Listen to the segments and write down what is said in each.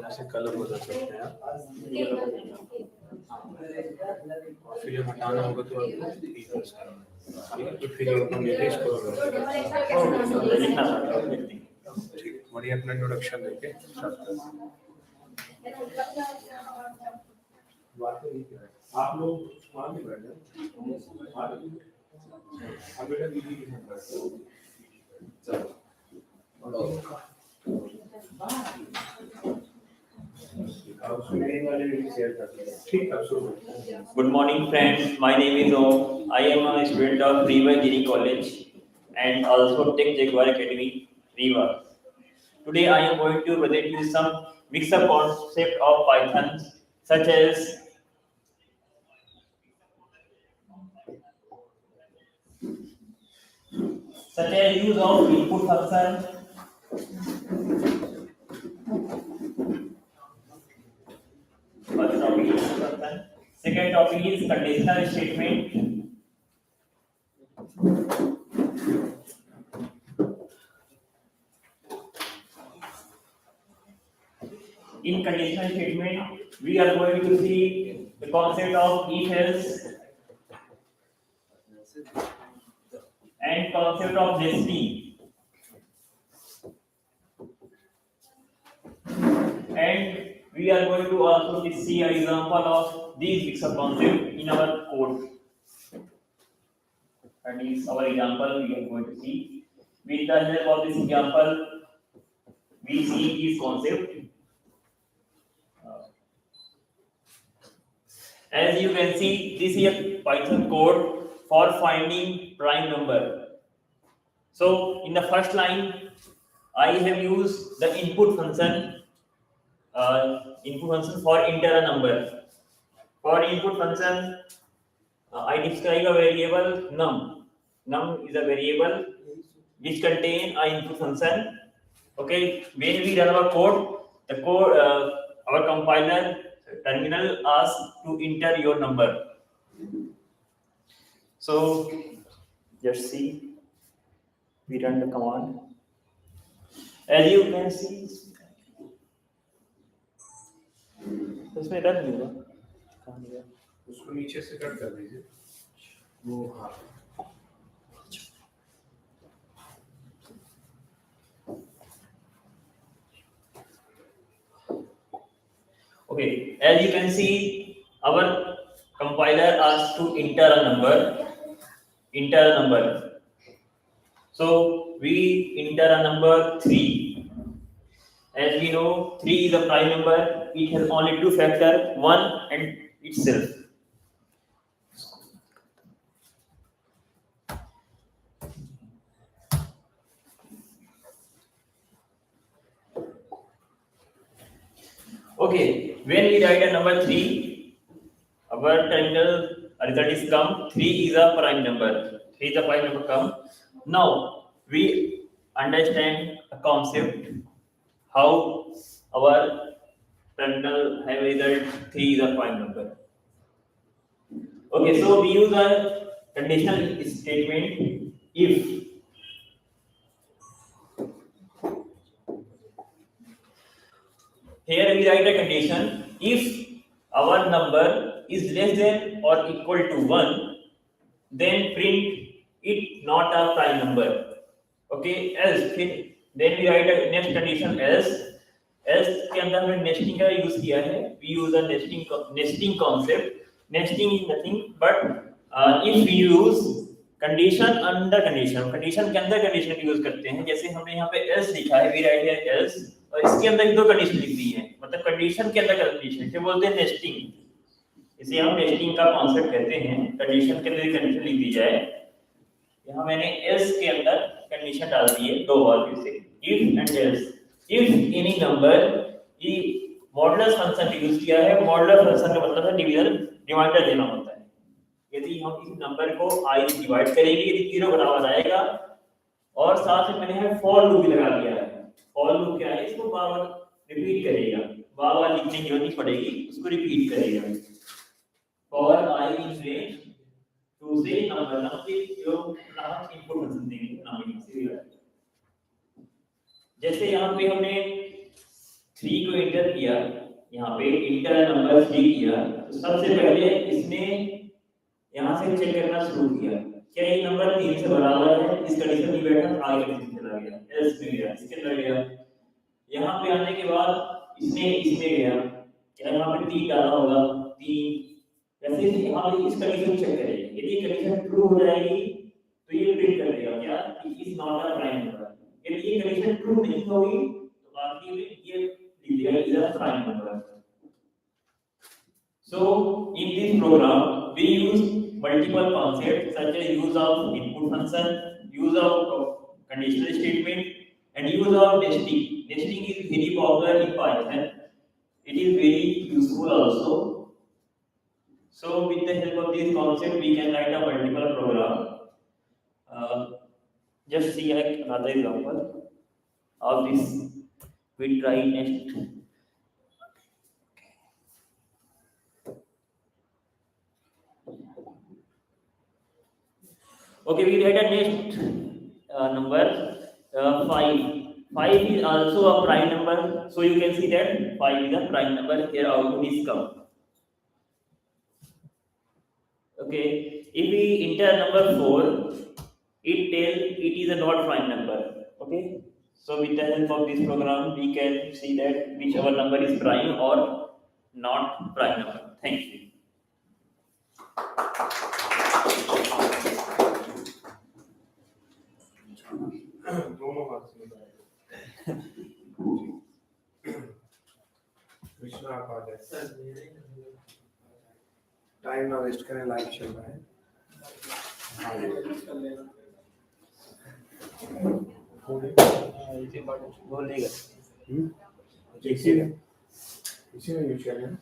जैसे कलर बदल सकते हैं और फिर जब हटाना होगा तो आपको प्रेस करना है, तो फिर अपन इसको लिखना ठीक। बढ़िया अपना इंट्रोडक्शन देके आप लोग वहाँ भी बैठ जाओ। अब बेटा दीदी के साथ बैठो। चलो। Good morning, friends. My name is Om. I am a student of Riva Engineering College and also Tech Jaguar Academy, Riva. Today I am going to present you some mix-up concept of Python, such as use of input function, first topic is function. Second topic is conditional statement. In conditional statement, we are going to see the concept of if-else and concept of nesting. And we are going to also see an example of these mix-up concepts in our code. That is our example we are going to see. With the help of this example, we see this concept. As you can see, this is a Python code for finding prime number. So in the first line, I have used the input function for enter a number. For input function, I describe a variable num. Num is a variable which contain a input function. Okay, when we run our code, our compiler terminal asks to enter your number. So just see, we run the command. As you can see, इसमें run नहीं हुआ, कहाँ गया? उसको नीचे से cut कर दीजिए वो। हाँ okay, as you can see, our compiler asks to enter a number. So we enter a number 3. As we know, 3 is a prime number. It has only two factors, 1 and itself. Okay, when we write a number 3, our terminal result is come. 3 is a prime number. 3 is a prime number come. Now we understand a concept how our terminal have result 3 is a prime number. Okay, so we use a conditional statement if. Here we write a condition if our number is less than or equal to 1, then print it not a prime number. Okay, else then we write a next condition else के अंदर हमने nesting का use किया है. We use a nesting concept. Nesting is nothing but if we use condition under condition. Condition के अंदर condition use करते हैं. जैसे हमने यहाँ पे else लिखा है, we write here else और इसके अंदर दो कंडीशन लिख दी है, मतलब कंडीशन के अंदर कंडीशन इसे बोलते हैं नेस्टिंग. इसे हम नेस्टिंग का कॉन्सेप्ट कहते हैं. कंडीशन के अंदर कंडीशन लिख दी जाए. यहाँ मैंने else के अंदर कंडीशन डाल दी है दो वैल्यू से, if and else. If any number, ये मॉडुलस फंक्शन यूज किया है. मॉडुलस फंक्शन का मतलब है डिवाइडर देना होता है. यदि हम इस नंबर को i डिवाइड करेंगे, यदि 0 बराबर आएगा, और साथ में मैंने फॉर लूप भी लगा दिया है. फॉर लूप क्या है, इसको बार-बार रिपीट करेगा, बार-बार लिखने की जरूरत नहीं पड़ेगी, उसको रिपीट करेगा. For i is range two से नंबर के जो नाम इनपुट फंक्शन देंगे नाम से. जैसे यहाँ पे हमने 3 को एंटर किया किया, यहाँ पे इंटर नंबर 3 किया, तो सबसे पहले इसने यहाँ से चेक करना शुरू किया क्या ये नंबर 3 से बराबर है, इस कंडीशन में बैठा, आगे कंडीशन चला गया, एल्स में गया, इसके अंदर गया, यहाँ पे आने के बाद इसने इसमें गया, क्या यहाँ पे 3 डाला होगा, 3, वैसे ही यहाँ पे इस कंडीशन चेक करेंगे, यदि कंडीशन ट्रू हो जाएगी तो ये प्रिंट कर देगा क्या कि is not a prime number, यदि ये कंडीशन ट्रू नहीं होगी तो बाकी में ये लिख देगा is a prime number. So in this program we use multiple concepts such as use of input function, use of conditional statement, and use of nesting. Nesting is very popular in Python. It is very useful also. So with the help of this concept we can write a multiple program. Just see another example of this. We try next. Okay, we write a next number 5. 5 is also a prime number, so you can see that 5 is a prime number. Here output is come. Okay, if we enter number 4, it tells it is a not prime number. Okay, so with the help of this program, we can see that whichever number is prime or not prime number. Thank you. दोनों हाथ से कृष्णा आप आ जाए, time ना waste करें, live चल रहा है। बोलेगा इसी में यूज करना है,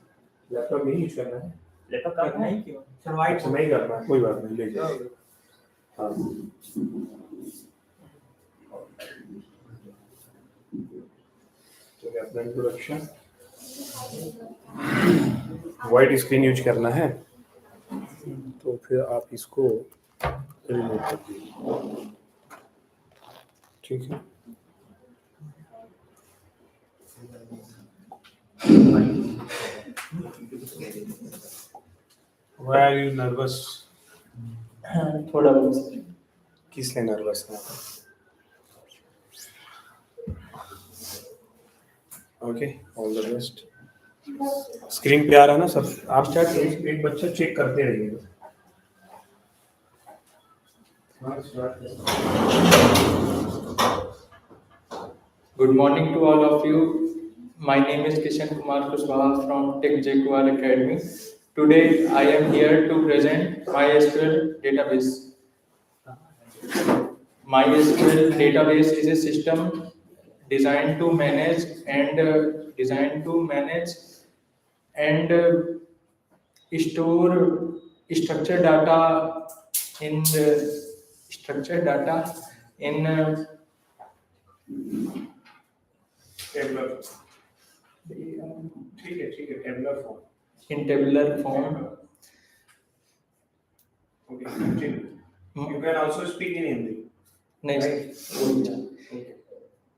लैपटॉप में यूज करना है, लैपटॉप का नहीं क्यों सर्वाइव नहीं करना है, कोई बात नहीं, ले जाओ। हाँ चलिए, अपना इंट्रोडक्शन, वाइट स्क्रीन यूज करना है, तो फिर आप इसको रिमूव कर दीजिए, ठीक है। Why are you nervous? थोड़ा बहुत किस लिए नर्वस है? Okay, all the best. Screen पे आ रहा है ना सब? आप स्टार्ट, एक बच्चा चेक करते रहिएगा। Good morning to all of you. My name is Kishan Kumar Kushwaha from Tech Jaguar Academy. Today I am here to present MySQL database. MySQL database is a system designed to manage and store structured data in tabular, ठीक है, tabular form, in tabular form. Okay, ठीक। You can also speak in Hindi. Next.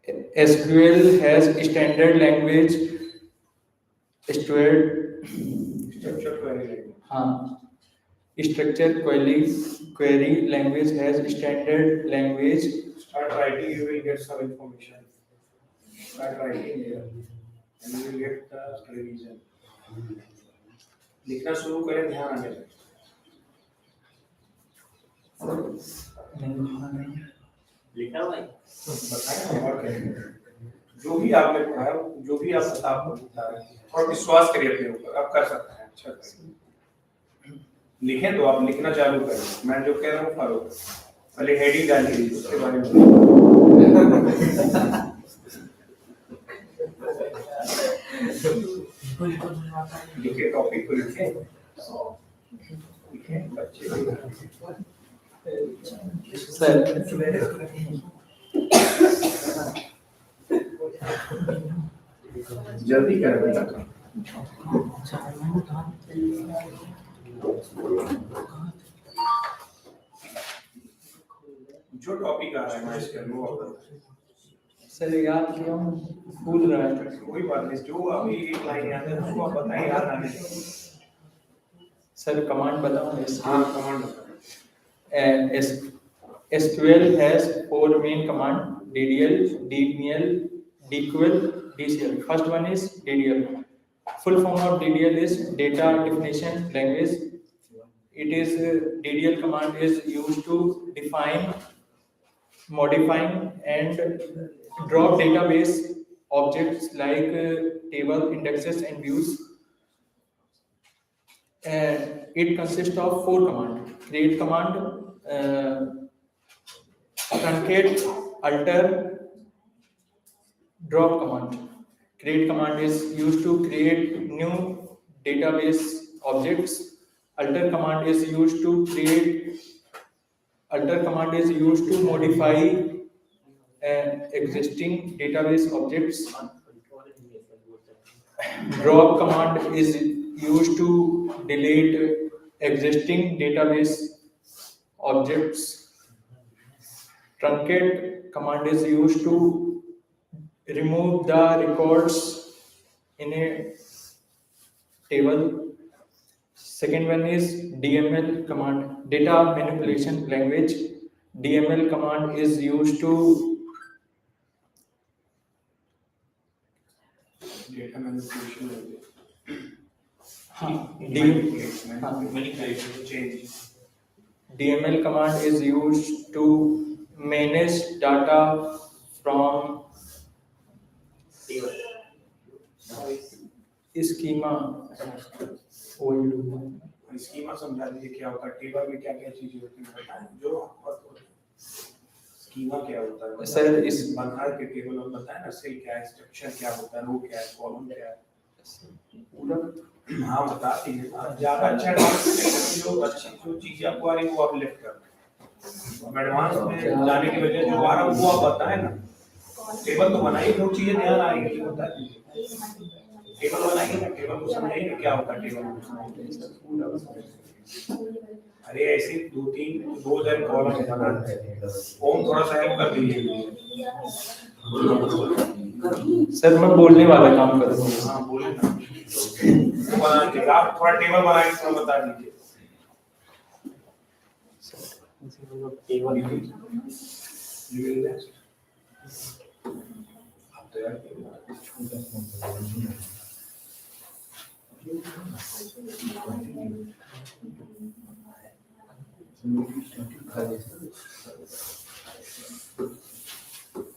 Okay. SQL has standard language Structure query language. Structured query language has standard language. Start writing, you will get some information. Start writing here, and you will get the revision. लिखना शुरू करें, ध्यान आने लगे। लिखा भाई बताएं और करें, जो भी आपने पढ़ा है, जो भी आप बता रहे हैं, और विश्वास करिए अपने ऊपर, आप कर सकते हैं। अच्छा करें, लिखें तो आप लिखना चालू करें, मैं जो कह रहा हूँ फॉलो करें। पहले हेडिंग डालिए, उसके बारे में लिखे, टॉपिक को लिखे, बच्चे जल्दी करें बेटा। जो टॉपिक आ रहा है मैं इसके वो सर याद किया हूँ, भूल रहा है। कोई बात नहीं, जो अभी एक लाइन याद है उसको आप बताएं, याद आने दो। सर कमांड बताऊँ इसकी? हाँ, कमांड बताएं। SQL has four main command: DDL, DML, DQL, DCL. First one is DDL. Full form of DDL is Data Definition Language. It is DDL command is used to define, modifying, and drop database objects like table, indexes, and views. It consists of four commands: create command, truncate, alter, drop command. Create command is used to create new database objects. Alter command is used to modify existing database objects. Drop command is used to delete existing database objects. Truncate command is used to remove the records in a table. Second one is DML command, data manipulation language. DML command is used to data manipulation हो गया, DML command is used to manage data from schema. Schema समझा दीजिए क्या होता है, table में क्या क्या चीजें होती हैं बताएं, जो स्कीमा क्या होता है सर इस बंधार के टेबल में बताएं ना, सेल क्या है, स्ट्रक्चर क्या होता है, रो क्या है, कॉलम क्या है पूरा। हाँ बता दीजिए, ज्यादा अच्छा जो चीजें आपको आ रही है वो आप लिफ्ट कर, एडवांस में जाने की वजह जो आ रहा है वो आप बताएं ना। टेबल तो बनाइए, जो चीजें ध्यान आएगी वो बता दीजिए। टेबल बनाइए ना, टेबल को समझाइए क्या होता है टेबल। अरे ऐसे 2-3 कॉलम बनाते हैं, ओम थोड़ा सा हेल्प कर दीजिए। सर मैं बोलने वाला काम कर रहा हूँ। हाँ बोले ना, बना दीजिए आप, थोड़ा टेबल बना के थोड़ा बता दीजिए। आप तैयार कीजिए।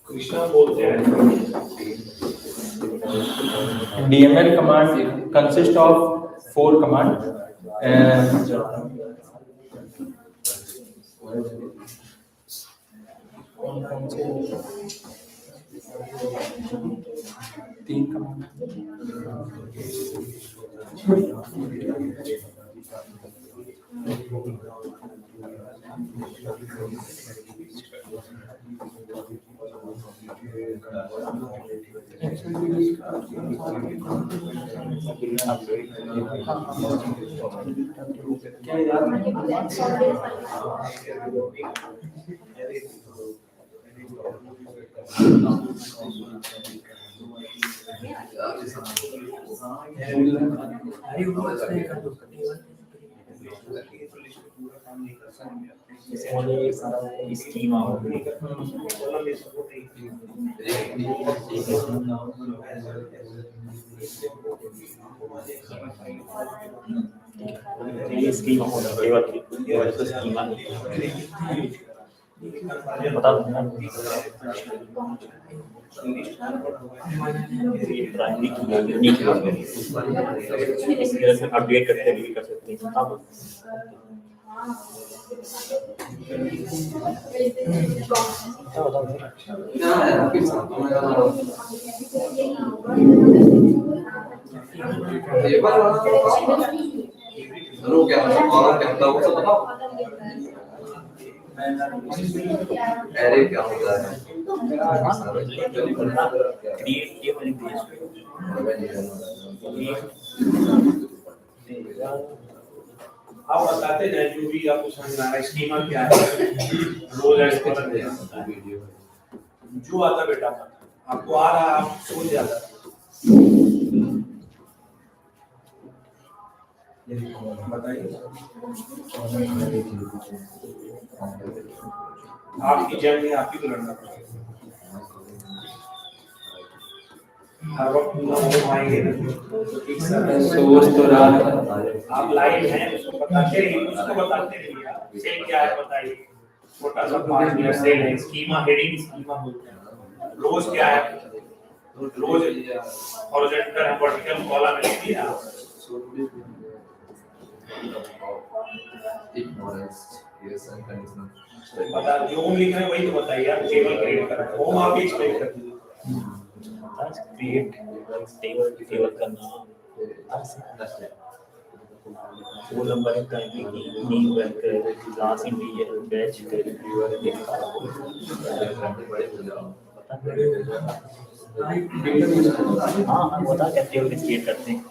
कृष्णा बोलते हैं DML command consists of 4 commands. तीन कमांड क्या याद स्कीमा हो गई। ये स्कीमा होगा टेबल की, ये स्कीमा बता अपडेट करते भी कर सकते हैं। अरे क्या होता है आप बताते जाए जो भी आपको समझ आ रहा है, स्कीमा क्या है, रोल एंड कॉलम क्या है, जो आता बेटा आपको आ रहा, आप सोच जाता। बताइए, आपकी जंग में आप ही को लड़ना पड़ेगा। हर वक्त लोग आएंगे ना, तो ठीक सोच तो रहा है। आप लाइव हैं, उसको बताते रहिए, उसको बताते रहिए। आप सेल क्या है बताइए, छोटा सा 5 मिनट सेल है, स्कीमा हेडिंग स्कीमा बोलते हैं। रोज क्या है, रोज हॉरिजॉन्टल है, वर्टिकल कॉलम है, लिखिए आप। बता, जो हम लिख रहे हैं वही तो बताइए। आप टेबल क्रिएट कर रहे हैं, होम आप ही एक्सप्लेन कर दीजिए। क्रिएट टेबल, टेबल का नाम, वो नंबर है, प्राइमरी की, name vector, class integer, batch हाँ हाँ बता, क्या टेबल क्रिएट करते हैं।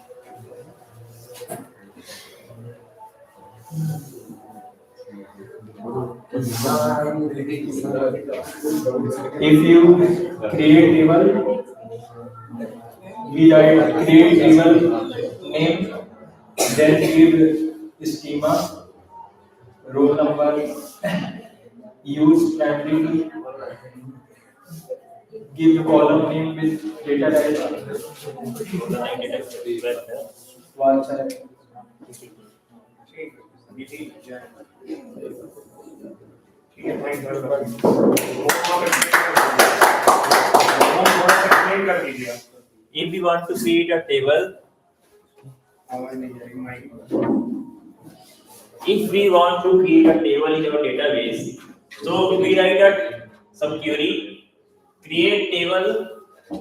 If you create table, we write create table name, then give schema, roll number, use primary key, give column name with data type, one side. If we want to create a table, if we want to create a table in our database, so we write a some query, create table,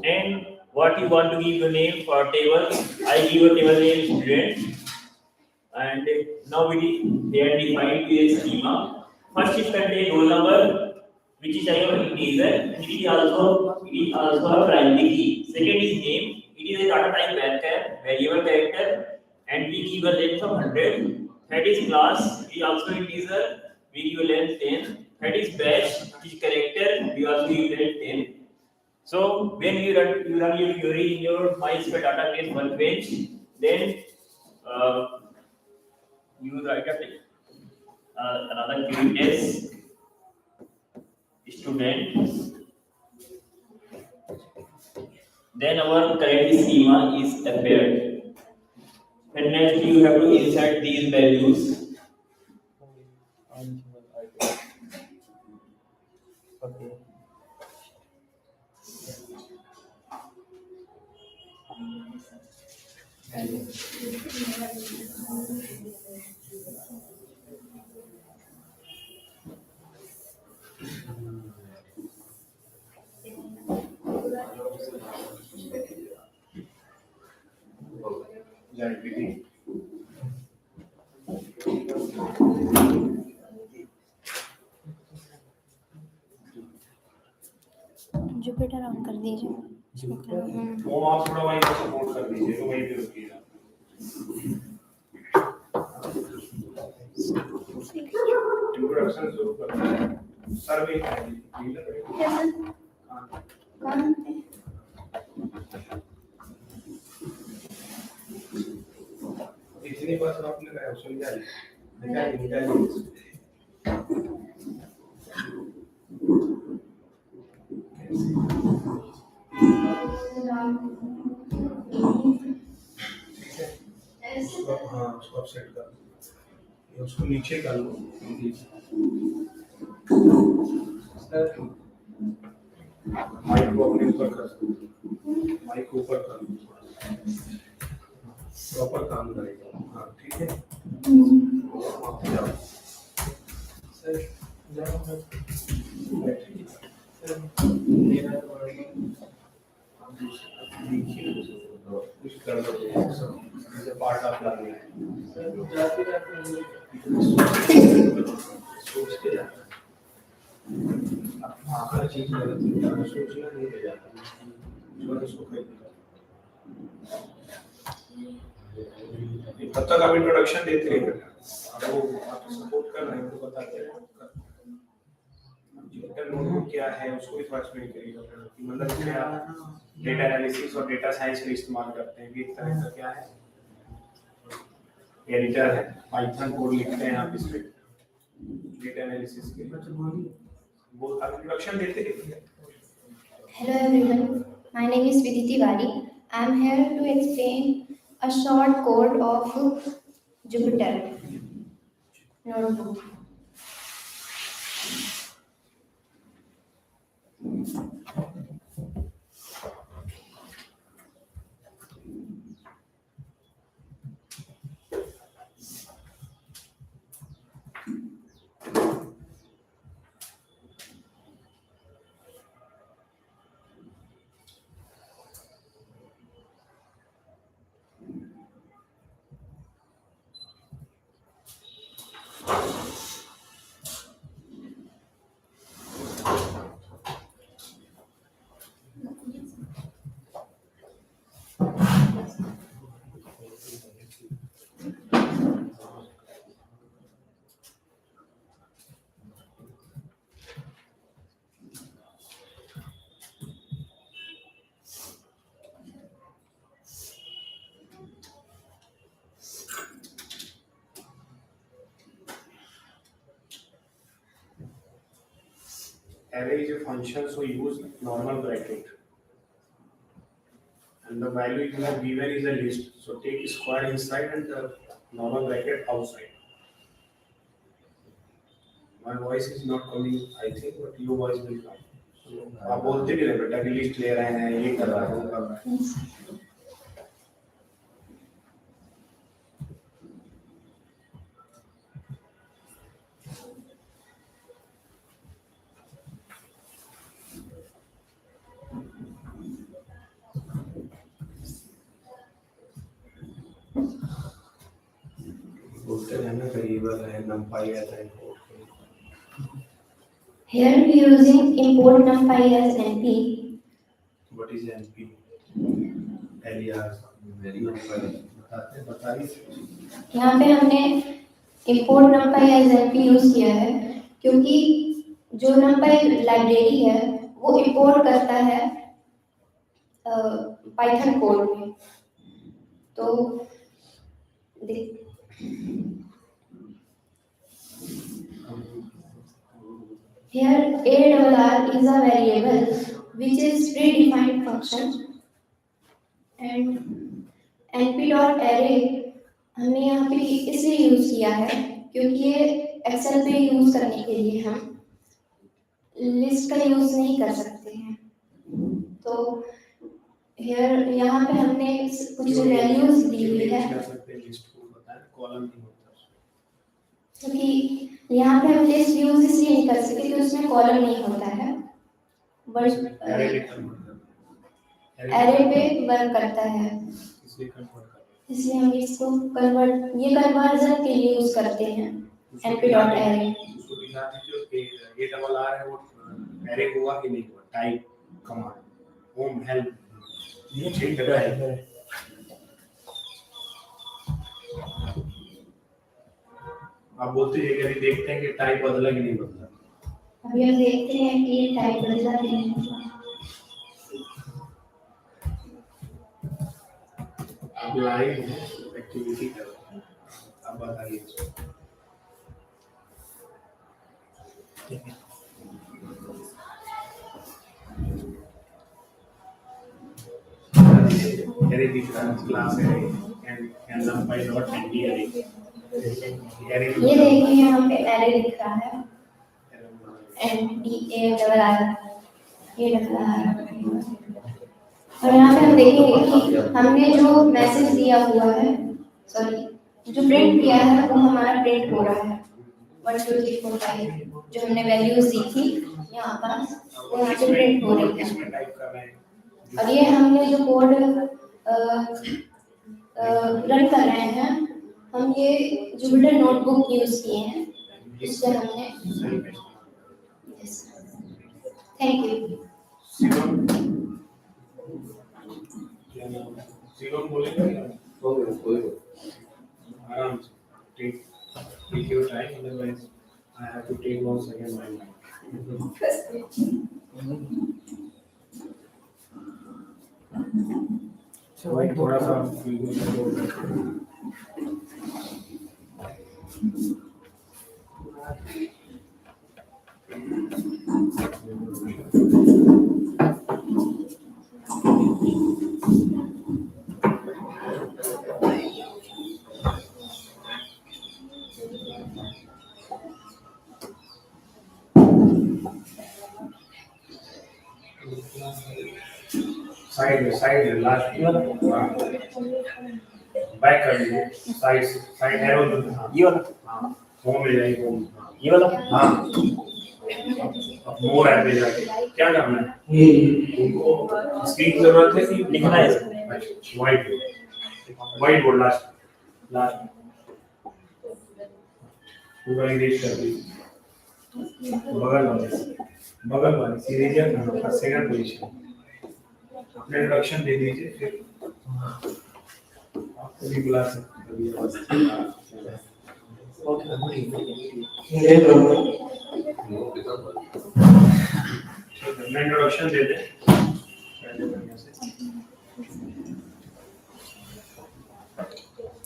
and what you want to give the name for table. I give a table name student, and now we are defined a schema. First it contains roll number, which is type of integer, and it is also a primary key. Second is name. It is a data type vector, variable character, and we give a length of 100. Third is class. It is also integer. We give a length 10. Third is batch, which is character. We also give length 10. So when you run your query in your MySQL database workbench, then you write another query test student. Then our current schema is appeared. And next you have to insert these values. Okay. Jupiter on कर दीजिए। वो आप थोड़ा वहीं पर support कर दीजिए, तो वहीं पे रुकिएगा। इंट्रोडक्शन शुरू करते हैं। सर्वे इतनी बात आपने कहा सुन जाइए। हाँ, उसको आप सेट कर लो, उसको नीचे कर लो। माइक को अपने ऊपर कर दो, माइक को ऊपर कर दो, प्रॉपर काम करेगा। हाँ ठीक है, जाओ सर, जाओ कुछ कर लो, पार्ट ऑफ लर्निंग सोच के जाना। हर चीज गलत है, सोचना नहीं ले जाता, तब तक आप इंट्रोडक्शन देते रहिए। अब वो आप सपोर्ट कर रहे हैं तो बताते रहिए। जुपिटर नोटबुक क्या है उसको भी थोड़ा एक्सप्लेन करिएगा, मतलब इसमें आप डेटा एनालिसिस और डेटा साइंस के लिए इस्तेमाल करते हैं, कि एक तरह का क्या है एडिटर है, पाइथन कोड लिखते हैं आप इसमें डेटा एनालिसिस के लिए, वो आप इंट्रोडक्शन देते रहिए। Hello everyone, my name is Vidhi Tiwari. I am here to explain a short code of Jupyter notebook. Array is a function so use normal bracket and the value you have given is a list, so take square inside and the normal bracket outside. My voice is not coming I think, but your voice will come. So आप बोलते भी रहे बेटा कि list ले रहे हैं, ये कर रहा है, वो कर रहा है। बोलते रहना करीब है numpy आता है। Here we are using import numpy as np. What is NP? alias numpy बताइए। यहाँ पे हमने import numpy as np use किया है क्योंकि जो numpy लाइब्रेरी है वो import करता है पाइथन कोड में, तो here arr is a variable which is predefined function and np.array हमने यहाँ पे इसलिए यूज किया है क्योंकि ये एक्सेल पे यूज करने के लिए हम लिस्ट का यूज नहीं कर सकते हैं, तो here यहाँ पे हमने कुछ वैल्यूज दी हुई है क्योंकि यहाँ पे हम लिस्ट यूज इसलिए नहीं कर सकते क्योंकि उसमें कॉलम नहीं होता है, बट एरे पे वर्क करता है, इसलिए हम इसको कन्वर्ट ये कन्वर्जन के लिए यूज करते हैं np.array। उसको दिखा दीजिए ये डबल आर है वो एरे हुआ कि नहीं हुआ, टाइप कमांड होम हेल्प ये ठीक जगह है। आप बोलते हैं कि अभी देखते हैं कि टाइप बदला कि नहीं बदला, अभी हम देखते हैं कि ये टाइप बदला कि नहीं बदला। आप लाइव एक्टिविटी कर रहे हैं, आप बताइए इसको। एरे दिख रहा है class array and numpy dot ND array, ये देखिए यहाँ पे एरे दिख रहा है NDARR, ये डबल आर, और यहाँ पे हम देखेंगे कि हमने जो मैसेज दिया हुआ है, सॉरी जो प्रिंट किया है वो हमारा प्रिंट हो रहा है 1 2 3 4 5 जो हमने वैल्यूज दी थी यहाँ पर वो यहाँ पे प्रिंट हो रही है। इसमें टाइप कर रहे हैं और ये हमने जो कोड रन कर रहे हैं, हम ये जुपिटर नोटबुक यूज किए हैं, इससे हमने थैंक यू। सीरोन बोलेगा आराम से, take your time, otherwise I have to take 1 second my mind. थोड़ा सा साइड लास्ट बैक कर लीजिए साइड एरो ये वाला हाँ होम में जाइए होम ये वाला हाँ मोर ऐप पे जाके क्या करना है स्क्रीन की जरूरत है कि लिखना है इसको। अच्छा वाइट बोर्ड लास्ट पूरा इरेज कर दीजिए बगल वाले सीरीज का सेकंड पोजीशन अपने इंट्रोडक्शन दे दीजिए फिर आपको भी बुला सकते मैं इंट्रोडक्शन दे दे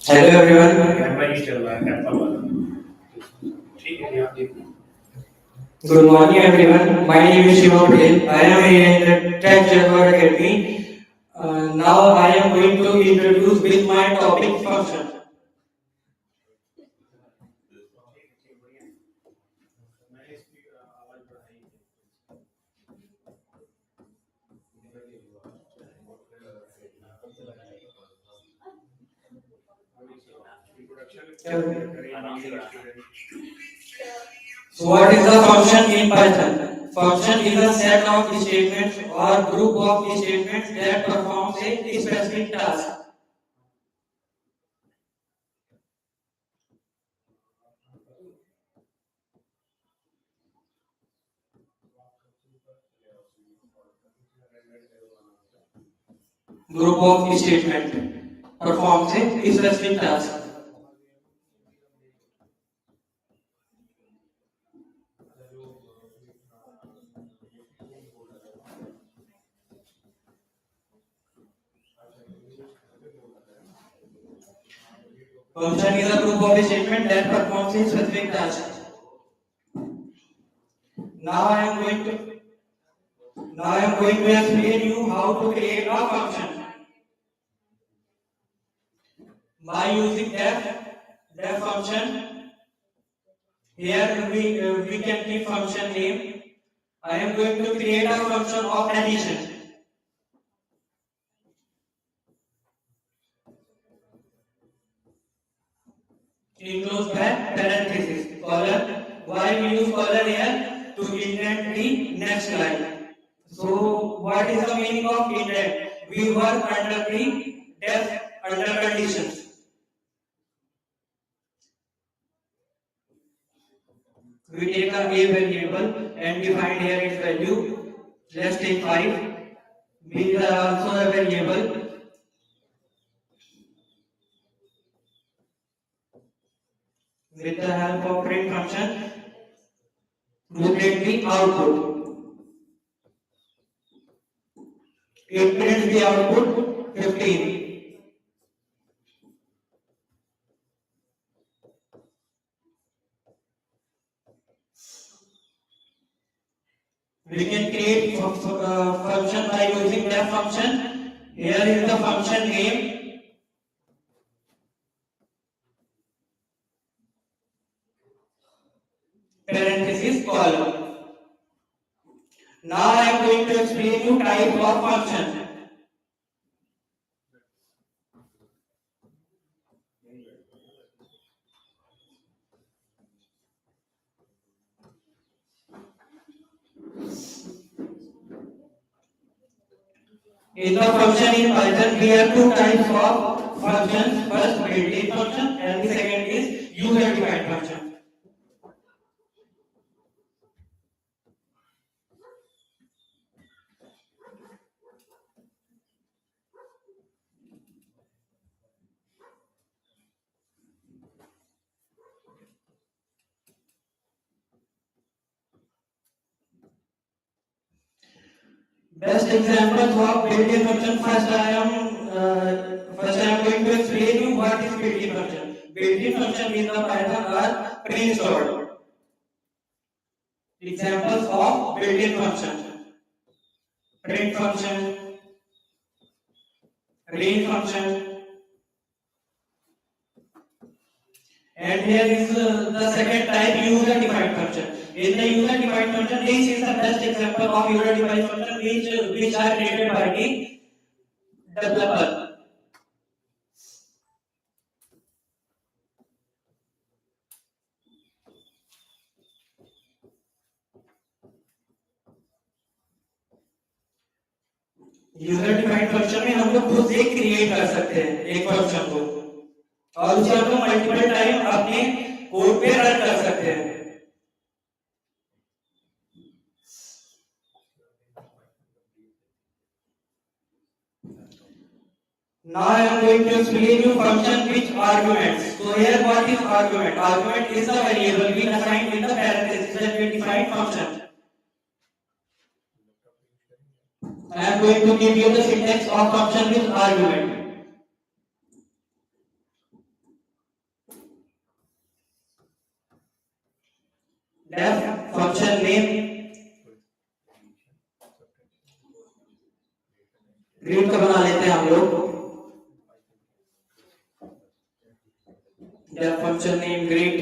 हेलो एवरीवन कैमरा ही चल रहा है एप्पल वाला ठीक है यहाँ देखिए good morning everyone my name is Shiva Patel I am in the tech Jaguar academy now I am going to introduce with my topic function मैंने इसकी आवाज बढ़ाई है So what is the function in Python? Function is a set of statements or group of statements that performs a specific task. Group of statements performs a specific task. Function is a group of statements that performs a specific task. Now I am going to explain you how to create a function by using def function. Here we can keep function name. I am going to create a function of addition. Enclosed by parenthesis colon. Why we use colon here? To indent the next line. So what is the meaning of indent? We work under the def under conditions. We take a variable and define here its value. Let's take 5. B is also a variable. With the help of print function, we print the output. It prints the output 15. We can create function by using def function. Here is the function name. Parenthesis colon. Now I am going to explain you type of function. In the function in Python, we have two types of functions. First, built-in function, and the second is user-defined function. Best examples of built-in function. First, I am going to explain you what is built-in function. Built-in function in the Python are pre-installed. Examples of built-in function: print function, range function, and here is the second type, user-defined function. In the user-defined function, this is the best example of user-defined function which are created by the developer. User defined function में हम लोग खुद से create कर सकते हैं एक function को, और उसे हम लोग मल्टीपल टाइम अपने कोड पे रन कर सकते हैं. Now I am going to explain you function with arguments. So here what is argument? Argument is a variable we assign in the parenthesis that we define function. I am going to give you the syntax of function with argument. Def function name. Greet का बना लेते हैं हम लोग. Def function name greet.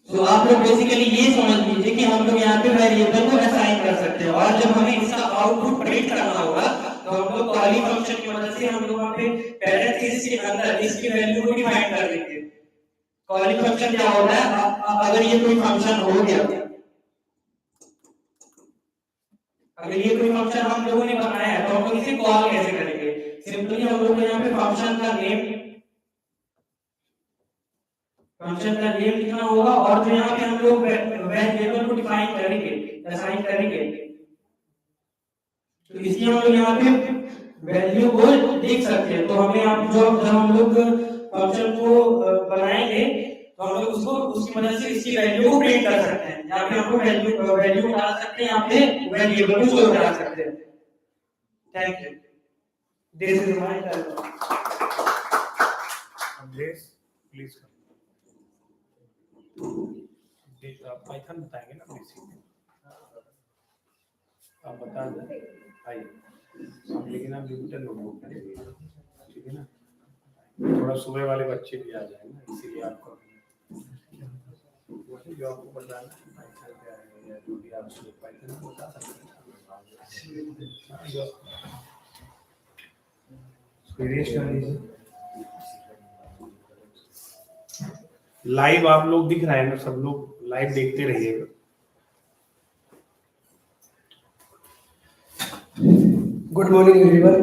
तो आप लोग basically ये समझ लीजिए कि हम लोग यहाँ पे वेरिएबल को असाइन कर सकते हैं, और जब हमें इसका आउटपुट प्रिंट करना होगा तो हम लोग कॉली फंक्शन की मदद से हम लोग वहाँ पे पैरेंथेसिस के अंदर इसकी वैल्यू को डिफाइन कर देंगे. कॉली फंक्शन क्या होता है? अगर ये कोई फंक्शन हो गया, अगर ये कोई फंक्शन हम लोगों ने बनाया है तो हम लोग इसे कॉल कैसे करेंगे? सिंपली हम लोग को यहाँ पे फंक्शन का नेम लिखना होगा, और जो यहाँ पे हम लोग वेरिएबल को डिफाइन करेंगे, असाइन करेंगे, तो इसलिए हम लोग यहाँ पे वैल्यू को देख सकते हैं. तो हमें आप जब हम लोग फंक्शन को बनाएंगे तो हम लोग उसको उसकी मदद से इसकी वैल्यू को प्रिंट कर सकते हैं. यहाँ पे हम लोग वैल्यू डाल सकते हैं, यहाँ पे वेरिएबल को स्टोर करा सकते हैं. Thank you. This is my Andres, please come. Python बताएंगे ना बेसिक, आप बता दें. आइए, लेकिन आप जुपिटर नोटबुक करेंगे, ठीक है ना? थोड़ा सुबह वाले बच्चे भी आ जाएंगे, इसीलिए आपको वही जो आपको बताना है पाइथन क्या है या जो भी आप पाइथन में बता सकते हैं. जो एक्सपीरियंस कर लीजिए. लाइव आप लोग दिख रहे हैं ना, सब लोग लाइव देखते रहिएगा. Good morning everyone,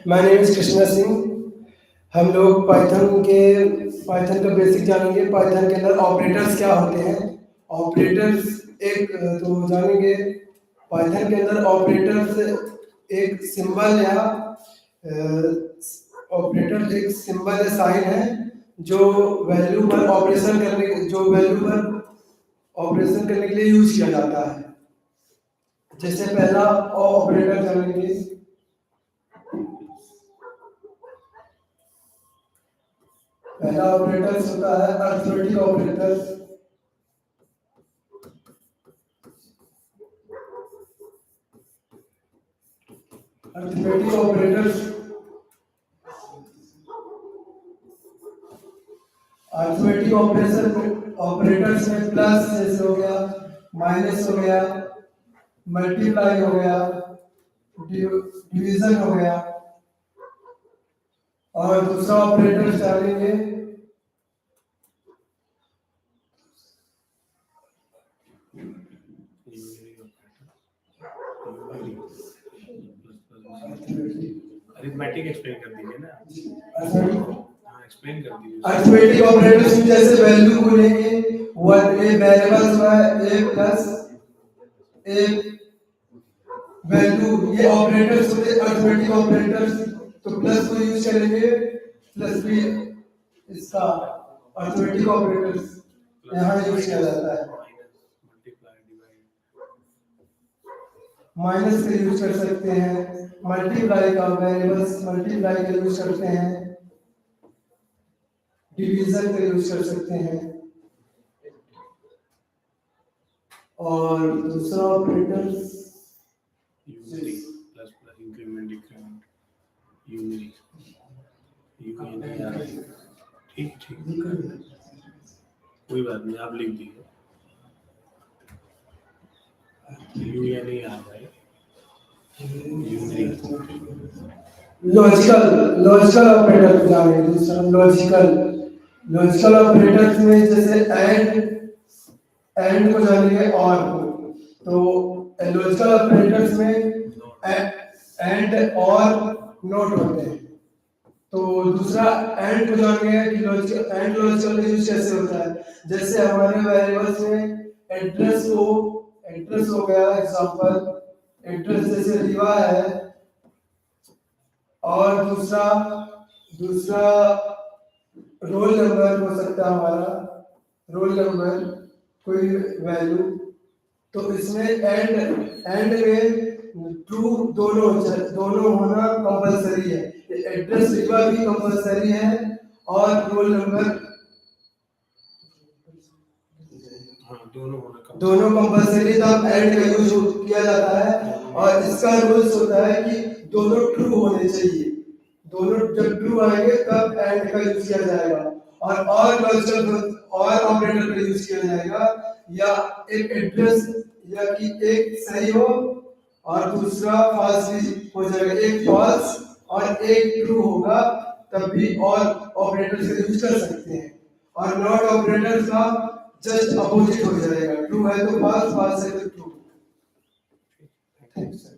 my name is Krishna Singh. हम लोग पाइथन का बेसिक जानेंगे. पाइथन के अंदर ऑपरेटर्स क्या होते हैं. ऑपरेटर्स एक तो जानेंगे. पाइथन के अंदर ऑपरेटर्स एक सिंबल या ऑपरेटर एक सिंबल या साइन है जो वैल्यू पर ऑपरेशन करने के लिए यूज किया जाता है. जैसे पहला ऑपरेटर जानेंगे. पहला ऑपरेटर होता है अरिथमेटिक ऑपरेटर. अरिथमेटिक ऑपरेटर्स में प्लस जैसे हो गया, माइनस हो गया, मल्टीप्लाई हो गया, डिवीजन हो गया. और दूसरा ऑपरेटर जानेंगे अरिथमेटिक. एक्सप्लेन कर दीजिए ना. एक्सप्लेन कर दीजिए. अरिथमेटिक ऑपरेटर्स में जैसे वैल्यू को लेंगे, वन ए वेरिएबल्स है ए प्लस ए वैल्यू, ये ऑपरेटर्स होते हैं अरिथमेटिक ऑपरेटर्स. तो प्लस को यूज करेंगे, प्लस बी इसका अर्थमेटिक ऑपरेटर्स यहाँ यूज किया जाता है। माइनस का यूज कर सकते हैं, मल्टीप्लाई का, वेरिएबल्स मल्टीप्लाई का यूज करते हैं, डिवीजन का यूज कर सकते हैं, और दूसरा operators unity plus plus increment decrement unity ये कहीं नहीं आ रहा है। ठीक कोई बात नहीं, आप लिख दीजिए यू या नहीं आ रहा है यूनिटी। लॉजिकल ऑपरेटर जाने दूसरा लॉजिकल ऑपरेटर्स में जैसे एंड को जानेंगे और को, तो लॉजिकल ऑपरेटर्स में एंड और नोट होते हैं। तो दूसरा एंड को जानेंगे कि लॉजिकल का यूज कैसे होता है। जैसे हमारे वेरिएबल्स में एड्रेस हो गया, एग्जांपल एड्रेस जैसे रीवा है, और दूसरा रोल नंबर हो सकता है हमारा, रोल नंबर कोई वैल्यू। तो इसमें एंड में ट्रू दोनों होना कंपलसरी है। एड्रेस रीवा भी कंपलसरी है और रोल नंबर दोनों कंपलसरी, तब एंड का यूज किया जाता है। और इसका रूल्स होता है कि दोनों ट्रू होने चाहिए, दोनों जब ट्रू आएंगे तब एंड का यूज किया जाएगा। और लॉजिकल और ऑपरेटर का यूज किया जाएगा, या एक एड्रेस या कि एक सही हो और दूसरा फॉल्स भी हो जाएगा, एक फॉल्स और एक ट्रू होगा, तब भी और ऑपरेटर्स का यूज कर सकते हैं। और नॉट ऑपरेटर्स का जस्ट अपोजिट हो जाएगा, ट्रू है तो फॉल्स, फॉल्स है तो ट्रू। Thank you sir.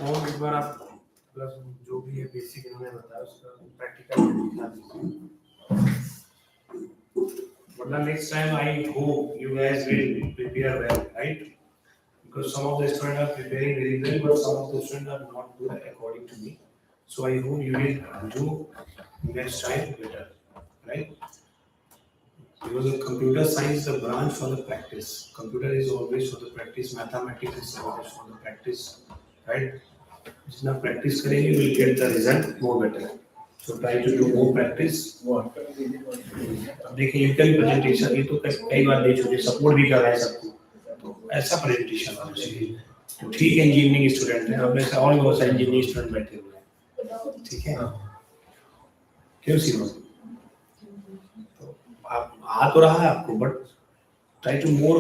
और एक बार आप प्लस जो भी है बेसिक इन्होंने बताया उसका प्रैक्टिकल दिखा दीजिए। But next time I hope you guys will prepare well, right? Because some of the students are preparing very well, but some of the students are not good according to me. So I hope you will do next time better, right? Because the computer science is a branch for the practice. Computer is always for the practice. Mathematics is always for the practice, right? जितना practice करेंगे, you will get the result more better. So try to do more practice. अब देखिए इनका भी presentation ये तो कई बार दे चुके, सपोर्ट भी कर रहा है सबको, तो ऐसा presentation होना चाहिए। तो ठीक है, इंजीनियरिंग स्टूडेंट है, अब ऐसे और बहुत सारे इंजीनियरिंग स्टूडेंट बैठे हुए हैं, ठीक है, क्यों सीनो? तो आप आ तो रहा है आपको, but try to more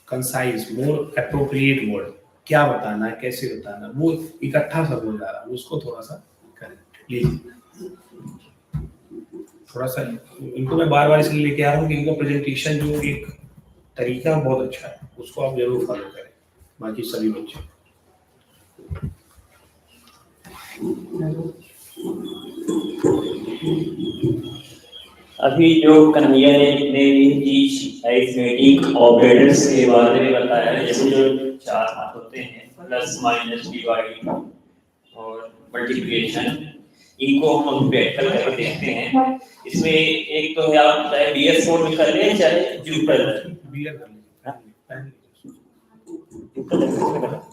concise, more appropriate word, क्या बताना है, कैसे बताना, वो इकट्ठा सब हो जा रहा है, उसको थोड़ा सा करें प्लीज। थोड़ा सा इनको मैं बार बार इसलिए लेके आ रहा हूँ कि इनका प्रेजेंटेशन जो एक तरीका बहुत अच्छा है, उसको आप जरूर फॉलो करें, बाकी सभी बच्चे। अभी जो कन्हैया ने जितने भी अरिथमेटिक ऑपरेटर्स के बारे में बताया, जैसे जो चार हाथ होते हैं, प्लस माइनस डिवाइड और मल्टीप्लिकेशन, इनको हम प्रैक्टिकल करके देखते हैं। इसमें एक तो आप चाहे बीएस कोड में कर लें चाहे जुपिटर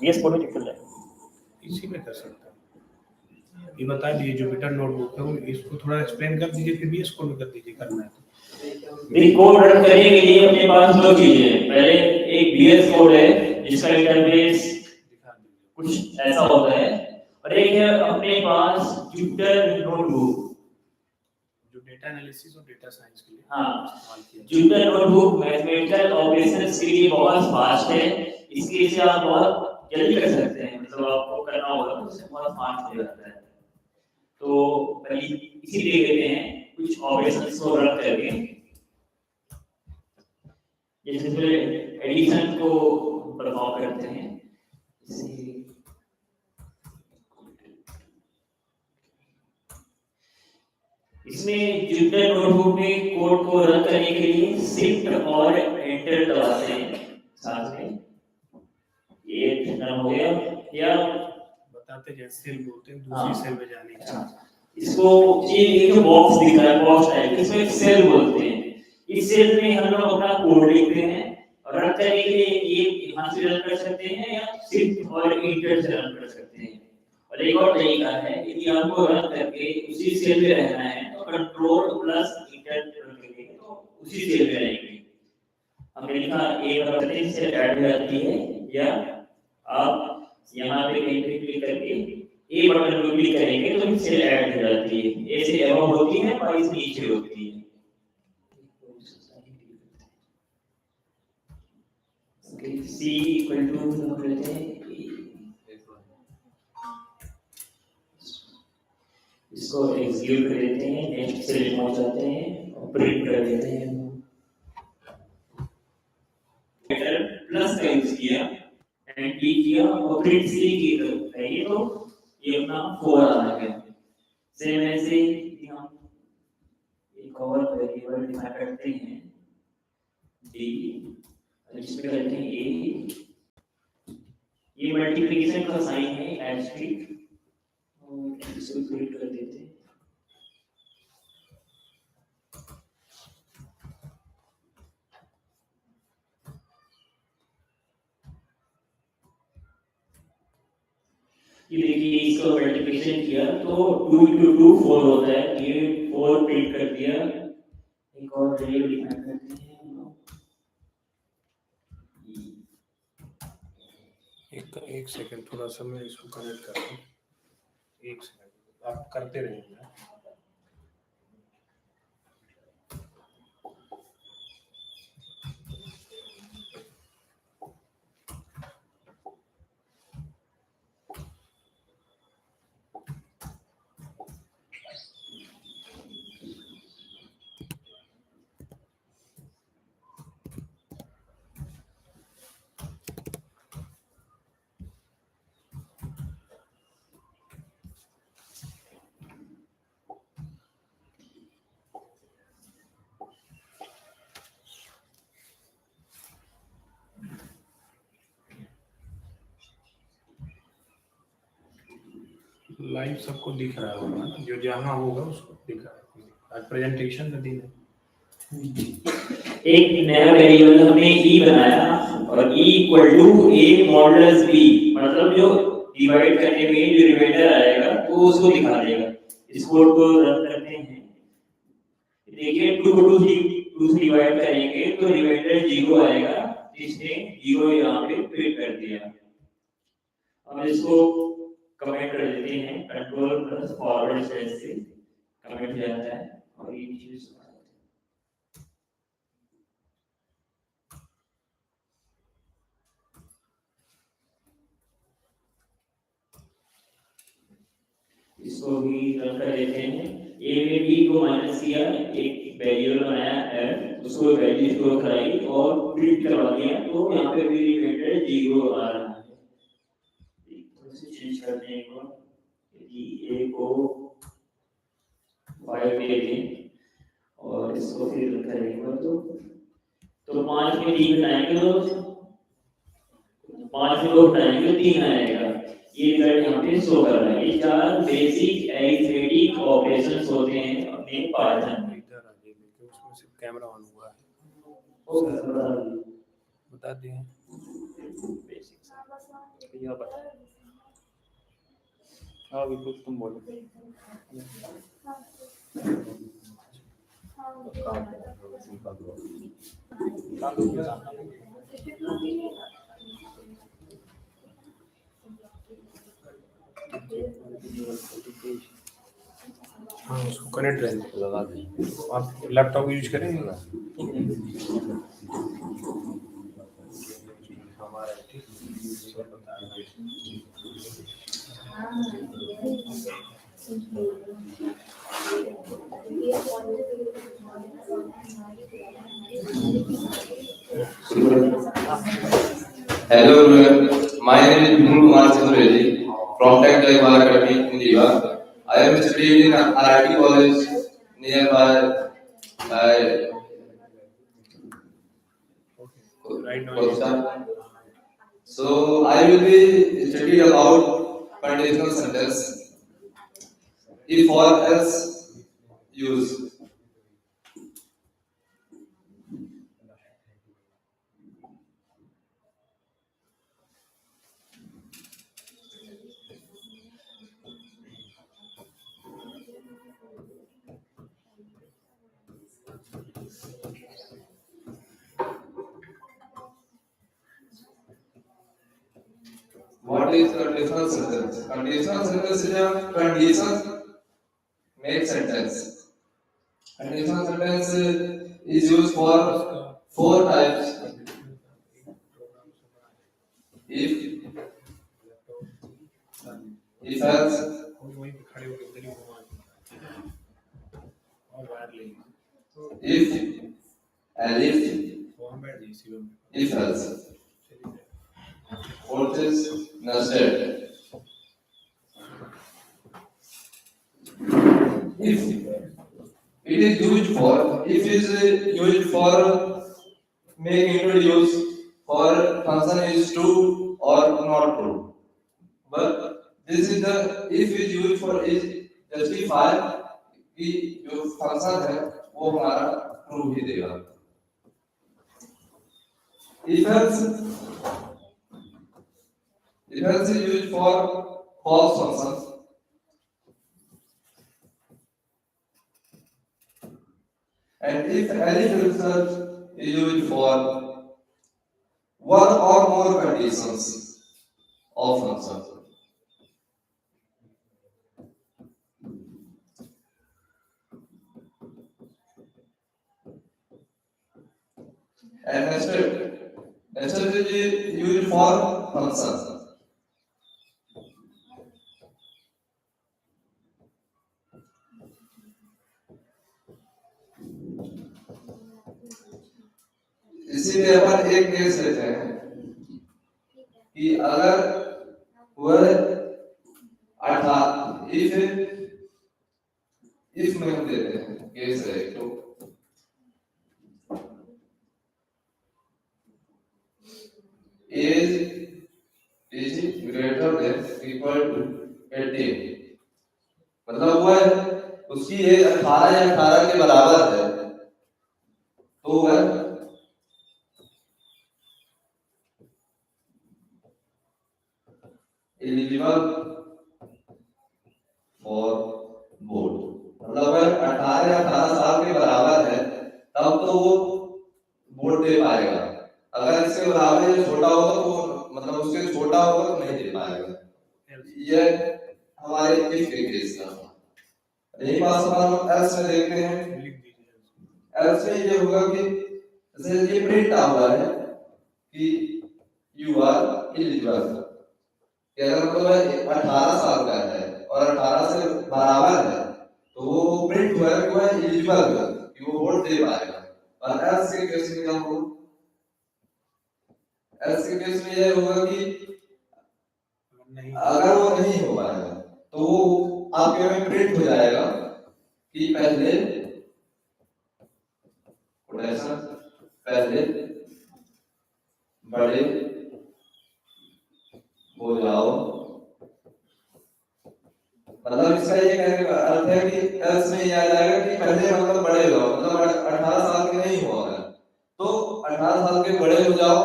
बीएस कोड में जुपिटर इसी में कर सकते हैं। ये बता दीजिए जुपिटर नोटबुक है, इसको थोड़ा एक्सप्लेन कर दीजिए, फिर बीएस कोड में कर दीजिए, करना है तो कोड रन करने के लिए अपने पास दो चीजें हैं। पहले एक बीएस कोड है जिसका इंटरफेस कुछ ऐसा होता है, और एक है अपने पास जुपिटर नोटबुक जो डेटा एनालिसिस और डेटा साइंस के लिए जुपिटर नोटबुक मैथमेटिकल ऑपरेशंस के लिए बहुत फास्ट है। इसके लिए आप बहुत जल्दी कर सकते हैं, मतलब आपको करना होगा तो उससे बहुत फास्ट हो जाता है। तो पहले इसी देख लेते हैं कुछ ऑपरेशंस को रन करके, जैसे एडिशन को परफॉर्म करते हैं। इसमें जुपिटर नोटबुक में कोड को रन करने के लिए शिफ्ट और एंटर दबाते हैं साथ में। ये रन हो गया, या बता बताते हैं, सेल बोलते हैं, हाँ। दूसरी सेल में जाने की। इसको ये जो बॉक्स दिख रहा है बॉक्स टाइप, इसमें एक सेल बोलते हैं। इस सेल में हम लोग अपना कोड लिखते हैं और रन करने के लिए ये यहाँ से रन कर सकते हैं या सिर्फ और इंटर से रन कर सकते हैं। और एक और तरीका है, यदि आपको रन करके उसी सेल में रहना है तो कंट्रोल प्लस इंटर रन करेंगे तो उसी सेल में रहेंगे। हमने लिखा ए बटन से ऐड हो जाती है, या आप यहाँ पे कहीं पे क्लिक करके ए बटन को क्लिक करेंगे तो सेल ऐड हो जाती है। ए से अबव होती है, वाई से नीचे होती है। ओके, सी इक्वल टू हम लेते हैं इसको एग्जीक्यूट कर देते हैं, नेक्स्ट सेल पहुंच जाते हैं और प्रिंट कर देते हैं। प्लस का यूज किया एंड टी किया और प्रिंट सी की तरफ है, ये तो ये अपना 4 आ गया। सेम ऐसे ही हम एक और वेरिएबल डिफाइन करते हैं डी, इसमें करते हैं ए, ये मल्टीप्लिकेशन का साइन है एस्टेरिस्क, और इसको प्रिंट कर देते हैं। ये देखिए इसको मल्टीप्लिकेशन किया तो 2 into 2 4 होता है, ये 4 प्रिंट कर दिया। एक और वेरिएबल डिफाइन करते हैं हम लोग, एक सेकंड, थोड़ा सा मैं इसको कनेक्ट कर दूं। एक सेकंड आप करते रहिए। लाइव सबको दिख रहा होगा ना, जो जहाँ होगा उसको दिख रहा है। आज प्रेजेंटेशन का दिन है। एक नया वेरिएबल हमने e बनाया और e equal to a modulus b, मतलब जो डिवाइड करने में जो रिमाइंडर आएगा वो उसको दिखा देगा। इस कोड को रन करते हैं, देखिए 2 को 2 से डिवाइड करेंगे तो रिमाइंडर 0 आएगा, इसने 0 यहाँ पे प्रिंट कर दिया। अब इसको कमेंट कर देते हैं, कंट्रोल प्लस फॉरवर्ड स्लैश से कमेंट हो जाता है और ये चीज इसको भी रन कर देते हैं। ए में b को माइनस किया, एक वेरिएबल बनाया f, उसको वैल्यू स्टोर कराई और प्रिंट करवा दिया, तो यहाँ पे भी रिमाइंडर 0 आ रहा है। थोड़ा सा चेंज करते हैं इसको, यदि a को 5 दे दें और इसको फिर रन करेंगे तो 5 में 3 घटाएंगे तो 5 में 2 घटाएंगे तो 3 आएगा। ये रिजल्ट यहाँ पे शो कर रहा है। ये 4 बेसिक अरिथमेटिक ऑपरेशंस होते हैं अपने पाइथन में। इधर आ जाइए, क्योंकि उसमें सिर्फ कैमरा ऑन हुआ है। ओके, बता दिए बेसिक यह बता। हाँ बिल्कुल, तुम बोलो। हाँ, उसको कनेक्ट रहने लगा दें। आप लैपटॉप यूज करेंगे ना? हमारा ठीक Hello everyone, my name is Bhinu Kumar Chandra from Tech Jaipal Academy in Jiva. I am studying in RIT college nearby right now. Kolkata. So I will be studying about conditional sentence. If or else use. What is conditional sentence? Conditional sentence is a condition make sentence. Conditional sentence is used for four types. If else, if and if else. Fourth is nested. If it is used for, if is used for make introduce for function is true or not true. But this is the if is used for is justify कि जो function है वो हमारा true ही देगा. If else is used for false functions. And if any result is used for one or more conditions of functions. And nested is used for functions. इसीलिए अपन एक case लेते हैं कि अगर वह इफ में हम देते हैं केस है तो age is greater than equal to 18, मतलब वह उसकी एज 18 या 18 के बराबर है तो वह एलिजिबल फॉर वोट. मतलब अगर 18 या 18 साल के बराबर है तब तो वो वोट दे पाएगा. अगर इसके बराबर या छोटा होगा तो मतलब उसके छोटा होगा तो नहीं दे पाएगा. ये हमारे इफ के केस का. यही बात हम एल्स में देखते हैं. एल्स में ये होगा कि जैसे ये प्रिंट हुआ है कि यू आर एलिजिबल. अगर मतलब 18 साल का है और 18 से बराबर है तो वो प्रिंट हुआ है कि वह एलिजिबल है कि वो वोट दे पाएगा. और एल्स के केस में क्या होगा? एल्स के केस में यह होगा कि अगर वो नहीं हो पाएगा तो वो आपके में प्रिंट हो जाएगा कि पहले बड़े हो जाओ. मतलब इसका ये कहने का अर्थ है कि एल्स में ये आ जाएगा कि पहले मतलब बड़े हो जाओ. मतलब 18 साल के नहीं हुआ है तो 18 साल के बड़े हो जाओ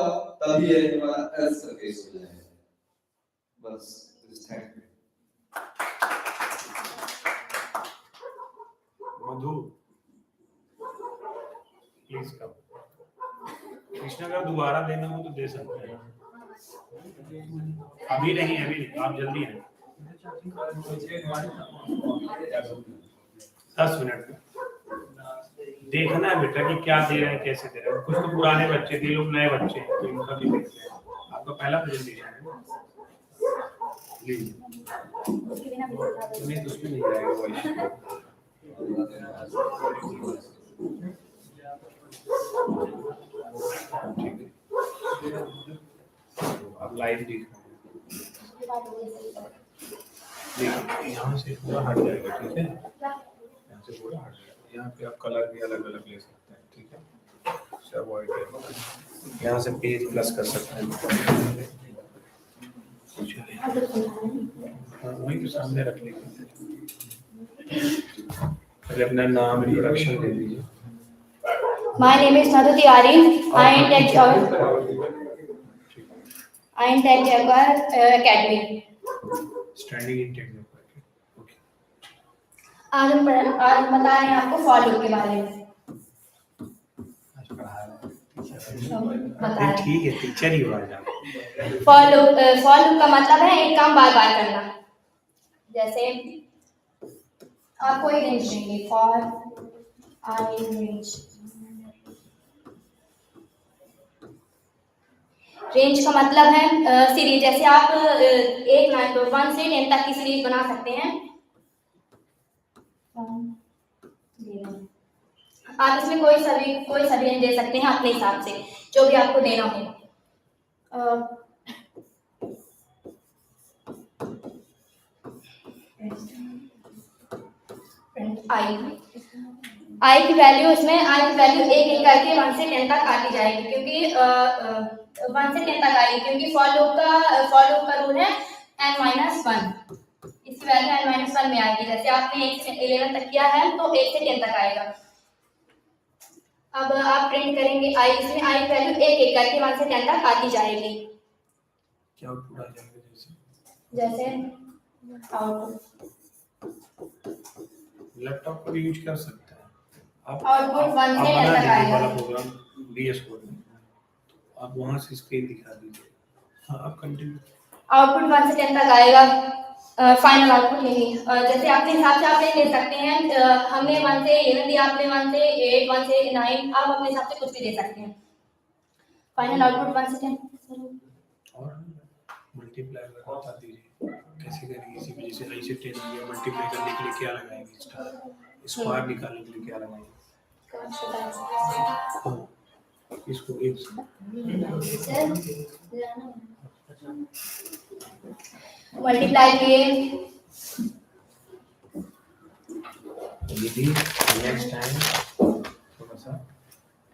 तभी ये तुम्हारा एल्स का केस हो जाएगा. बस thank you. Madhu please come. Krishna अगर दोबारा देना हो तो दे सकते हैं. अभी नहीं आप जल्दी हैं. 10 मिनट में देखना है बेटा कि क्या दे रहे हैं कैसे दे रहे हैं. कुछ तो पुराने बच्चे थे, लोग नए बच्चे हैं तो इनका भी देखते हैं. आपका पहला प्रेजेंटेशन है प्लीज. नहीं उसमें नहीं जाएगा वॉइस. अब लाइव देखना यहाँ से पूरा हट जाएगा. ठीक है, यहाँ से पूरा हट जाएगा. यहाँ पे आप कलर भी अलग अलग ले सकते हैं. ठीक है, इसे अवॉइड करें. यहाँ से पेज प्लस कर सकते हैं. चलिए हाँ, वहीं के सामने रख लीजिए। पहले अपना नाम इंट्रोडक्शन दे दीजिए। My name is Madhu Tiwari. I am Tech Jaguar Academy. Standing intake में ओके। आज हम बता रहे हैं आपको फॉर लूप के बारे में। आज पढ़ा रहे हैं। बता रहे ठीक है, टीचर ही हुआ जा। फॉर लूप का मतलब है एक काम बार बार करना। जैसे आपको एक रेंज देंगे फॉर आई रेंज। रेंज का मतलब है सीरीज। जैसे आप एक 1 से 10 तक की सीरीज बना सकते हैं। आप इसमें कोई सा भी रेंज दे सकते हैं अपने हिसाब से, जो भी आपको देना हो। आई की वैल्यू एक एक करके 1 से 10 तक आती जाएगी, क्योंकि 1 से 10 तक आएगी, क्योंकि फॉर लूप का रूल है n-1। इसकी वैल्यू n-1 में आएगी। जैसे आपने 1 से 11 तक किया है तो 1 से 10 तक आएगा। अब आप प्रिंट करेंगे आई, इसमें आई की वैल्यू एक एक करके 1 से 10 तक आती जाएगी। क्या आउटपुट आ जाएगा? जैसे आउटपुट लैपटॉप पर यूज कर सकते हैं आप। आउटपुट 1 से 10 बना तक दीजिए आएगा। वाला प्रोग्राम VS कोड में, आप वहां से स्क्रीन दिखा दीजिए। हाँ, आप कंटिन्यू। आउटपुट 1 से 10 तक आएगा। फाइनल आउटपुट यही। जैसे आपके हिसाब से आप ले सकते हैं। हमने 1 से 11 दिया, आपने 1 से 8, 1 से 9, आप अपने हिसाब से कुछ भी दे सकते हैं। फाइनल आउटपुट 1 से 10। और मल्टीप्लाई बता दीजिए कैसे करेंगे। इसी वजह से आई से 10 दिया, मल्टीप्लाई करने के लिए क्या लगाएंगे, स्क्वायर निकालने के लिए क्या लगाएंगे। इसको एक मल्टीप्लाई किए। दीदी नेक्स्ट टाइम थोड़ा सा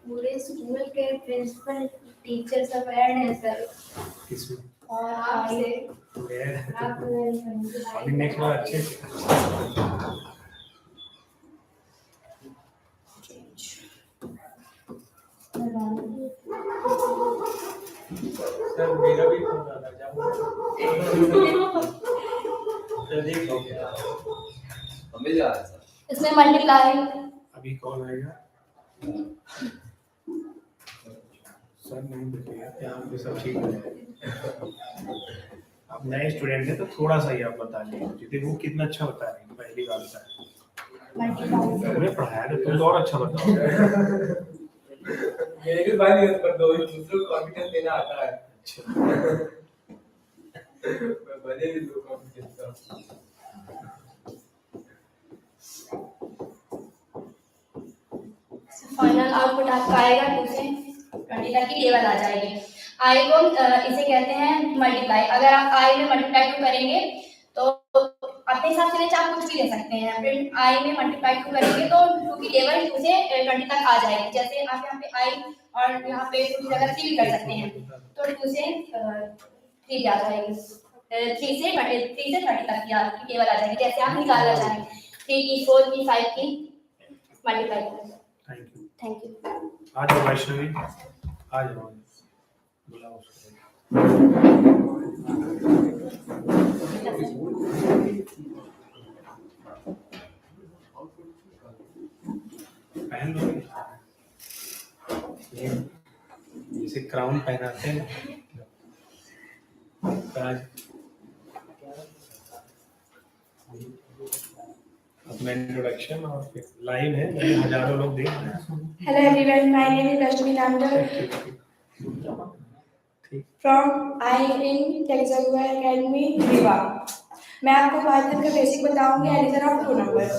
पूरे स्कूल के प्रिंसिपल टीचर सब ऐड हैं सर। किसमें और आपसे अभी नेक्स्ट बार अच्छे से सर मेरा भी फोन आ रहा मिल जा रहा है सर। इसमें मल्टीप्लाई। अभी कॉल आएगा सर, नहीं देखिएगा यहाँ पे सब ठीक है। आप नए स्टूडेंट हैं तो थोड़ा सा ही आप बता लीजिए। वो कितना अच्छा बता रहे हैं, पहली बार बता रहे हैं। उन्हें पढ़ाया तो तुम और अच्छा बताओ। मेरे भी भाई नहीं पर दो दूसरों को कॉन्फिडेंस देना आता है। अच्छा, बने भी दो कॉन्फिडेंस का। फाइनल आउटपुट आपका आएगा 2 से 20 तक की टेबल आ जाएगी। आई को इसे कहते हैं मल्टीप्लाई। अगर आप आई में मल्टीप्लाई 2 करेंगे तो अपने हिसाब से आप कुछ भी ले सकते हैं। फिर आई में मल्टीप्लाई 2 करेंगे तो 2 की टेबल 2 से 20 तक आ जाएगी। जैसे आप यहाँ पे आई और यहाँ पे 2 की जगह 3 भी कर सकते हैं, तो 2 से 3 आ जाएगी। 3 से 30 तक की आपकी टेबल आ जाएगी। जैसे आप निकालना चाहें 3 की, 4 की, 5 की मल्टीप्लाई करें। Thank you. आ जाओ वैष्णवी, आ जाओ, बुलाओ उसको। पहन लो जैसे क्राउन पहनाते हैं ताज। अपना इंट्रोडक्शन और फिर लाइव है, हजारों लोग देख रहे हैं। Hello everyone, my name is Rashmi Nandar from I in Tech Jaguar Academy, Riva. मैं आपको पाइथन का बेसिक बताऊंगी, addition of 2 numbers.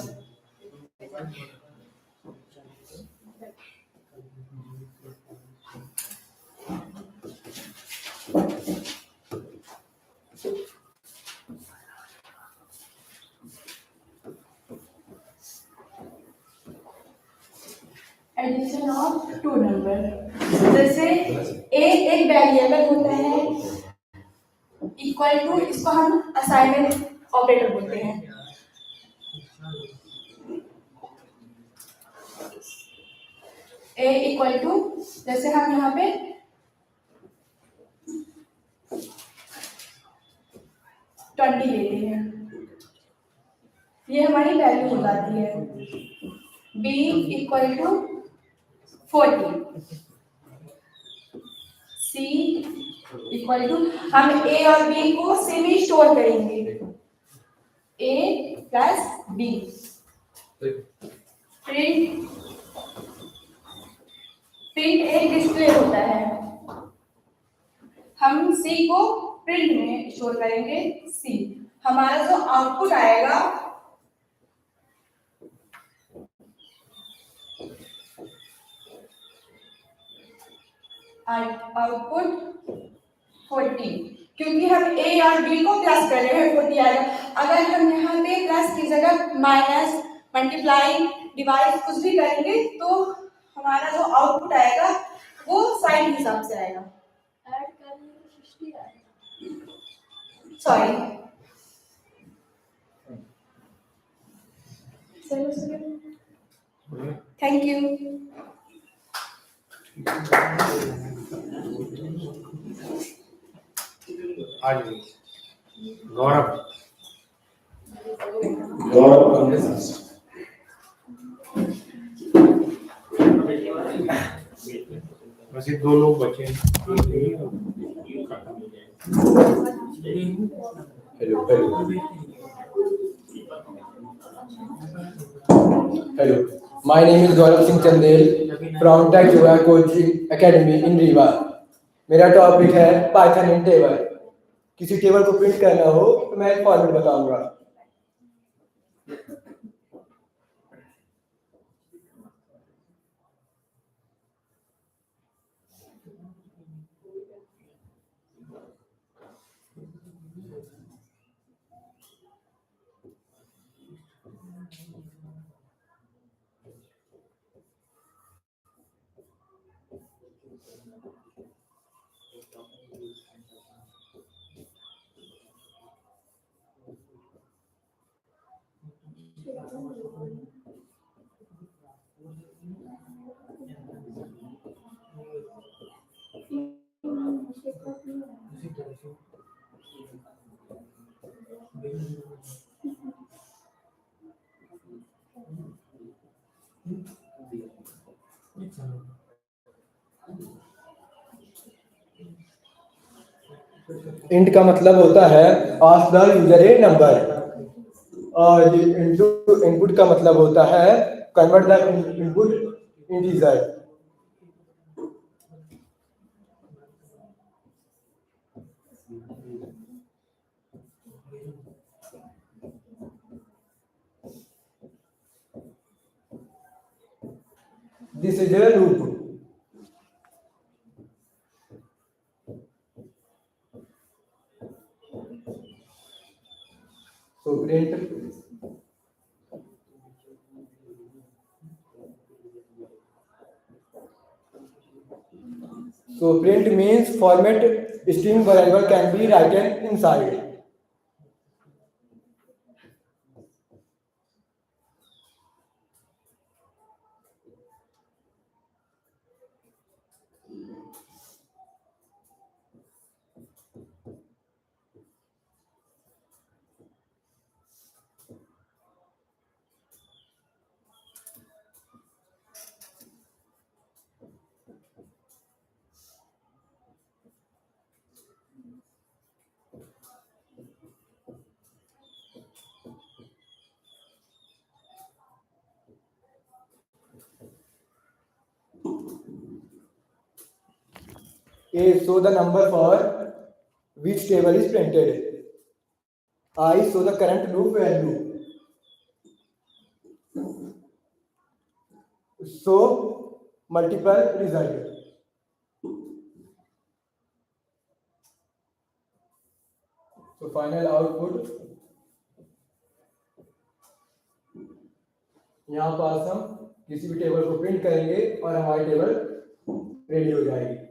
Addition of 2 number. जैसे एक वेरिएबल होता है इक्वल टू, इसको हम असाइनमेंट ऑपरेटर बोलते हैं। ए इक्वल टू, जैसे हम यहाँ पे 20 लेते हैं, ये हमारी वैल्यू हो जाती है। B equal to 40, C equal to, हम ए और बी को सेमी स्टोर करेंगे, ए प्लस बी। प्रिंट एक डिस्प्ले होता है, हम सी को प्रिंट में स्टोर करेंगे, सी। हमारा जो आउटपुट आएगा आउटपुट 40, क्योंकि हम ए और बी को प्लस कर रहे हैं, 40 आएगा। अगर हम यहाँ पे प्लस की जगह माइनस, मल्टीप्लाई, डिवाइड कुछ भी करेंगे तो हमारा जो आउटपुट आएगा वो साइन के हिसाब से आएगा। Sorry, thank you. आज गौरव गौरव वैसे 2 लोग बचे हैं। Hello, my name is Gaurav Singh Chandel from Tech Yoga Coaching Academy in Riva. मेरा टॉपिक है पाइथन इन टेबल। किसी टेबल को प्रिंट करना हो तो मैं एक फॉर्मेट बताऊंगा। इंट का मतलब होता है ask the user A number, और इनपुट का मतलब होता है convert the input integer. This is a loop. So print means format string variable can be written inside. A show the number for which table is printed. I show the current loop value. So multiple result. So final output यहाँ पास हम किसी भी table को print करेंगे और हमारी table ready हो जाएगी।